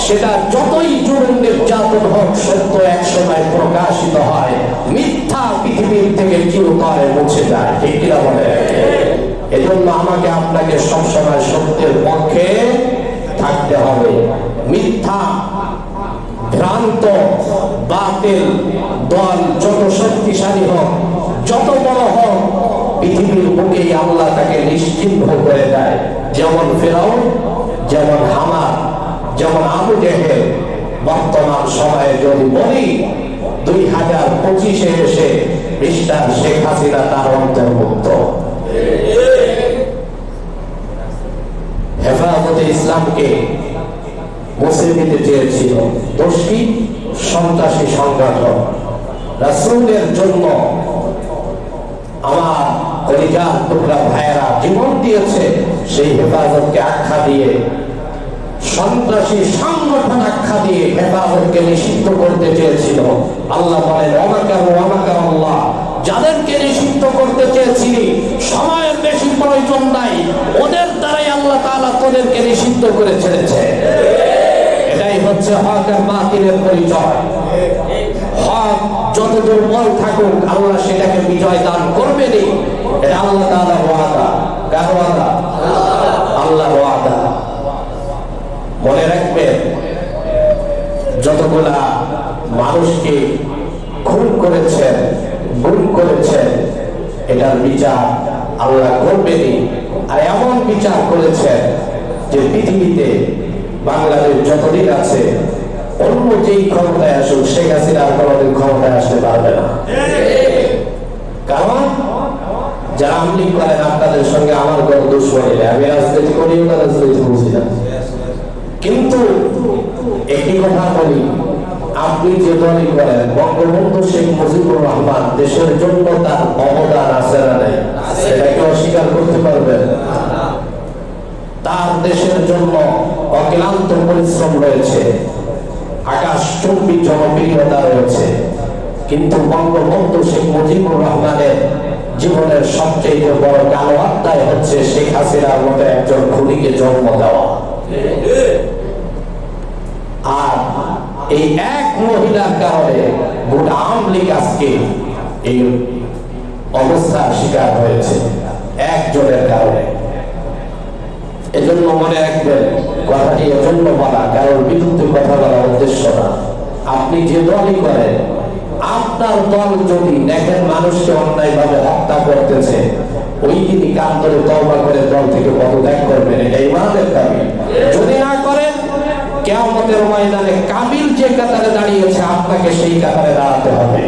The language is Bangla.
সেটা যতই জুলুম নির্যাতন হোক, সত্য এক সময় প্রকাশিত হয়, মিথ্যা পৃথিবীর থেকে চিরতরে মুছে যায়। ঠিক কিনা বলে? এজন্য আমাকে আপনাকে সবসময় সত্যের পক্ষে থাকতে হবে। মিথ্যা, ভ্রান্ত, বাতিল দল যত শক্তিশালী হোক, যত বড় হোক, পৃথিবীর বুকেই আল্লাহ তাকে নিশ্চিহ্ন করে দেয়। যেমন ফিরাউন, যেমন হামান, যেমন আবু জেহেল। বর্তমান সময়ে যদি বলি 2025-এ এসে মিস্টার শেখ হাসিনা তার অন্তর্ভুক্ত। হেফাজতে ইসলামকে মুছে দিতে চেয়েছিল। দোষ কি? সন্ত্রাসী সংগঠন। রাসূলের জন্য আমার কলিজার টুকরা ভাইয়েরা জীবন দিয়েছে, সেই হেফাজতকে আখ্যা দিয়ে, সন্ত্রাসী সংগঠন আখ্যা দিয়ে হেফাজতকে নিষিদ্ধ করতে চেয়েছিল। আল্লাহ বলেন আল্লাহ, যাদেরকে নিষিদ্ধ করতে চেয়েছিলি সময়ের বেশি প্রয়োজন নাই, ওদের দ্বারাই আল্লাহ তাআলা তোদেরকে নিষিদ্ধ করে ছেড়েছে। এটাই হচ্ছে হক আর বাতিলের পরিচয়। হক যত দুর্বল থাকুক, আল্লাহ সেটাকে বিজয় দান করবেনই। এটা আল্লাহ তাআলার ওয়াদা। কার ওয়াদা? আল্লাহর ওয়াদা। মনে রাখবেন, যতগুলা মানুষকে খুন করেছেন, গুম করেছেন, এটার বিচার আল্লাহ করবেনই। আর এমন বিচার করেছেন যে পৃথিবীতে বাংলাদেশ যতদিন আছে, অন্য যেই ক্ষমতায় আসুক, শেখ হাসিনা আর কোনোদিন ক্ষমতায় আসতে পারবে না। কারণ যারা আমলি করেন, আপনাদের সঙ্গে আমার কোনো দুশ্মনী নেই। আমি রাজনীতি করি না, রাজনীতি বুঝি না। কিন্তু একটি কথা বলি, আপনি যে দলই করেন, বঙ্গবন্ধু শেখ মুজিবুর রহমান দেশের জন্য তার অবদান আছে না নাই? সেটাকে অস্বীকার করতে পারবেন? তার দেশের জন্য অক্লান্ত পরিশ্রম রয়েছে, আকাশচুম্বী জনপ্রিয়তা রয়েছে। কিন্তু বঙ্গবন্ধু শেখ মুজিবুর রহমানের জীবনের সবচেয়ে বড় কালো অধ্যায় হচ্ছে শেখ হাসিনার মতো একজন খুনিকে জন্ম দেওয়া। আর এই এক মহিলার কারণে গোটা আওয়ামী লীগ আজকে এই অবস্থার শিকার হয়েছে, একজনের কারণে। এজন্য মনে রাখবেন, কথাটি এজন্য বলা, কারোর বিরুদ্ধে কথা বলার উদ্দেশ্য না। আপনি যে দলই করেন, আপনার দল যদি দেখেন মানুষকে অন্যায়ভাবে হত্যা করতেছে, ওই দিনই কান ধরে তওবা করে দল থেকে পদত্যাগ করবেন। এটা ইমানের দাবি। যদি না করেন, কিয়ামতের ময়দানে কাবিল যে কাতারে দাঁড়িয়েছে, আপনাকে সেই কাতারে দাঁড়াতে হবে।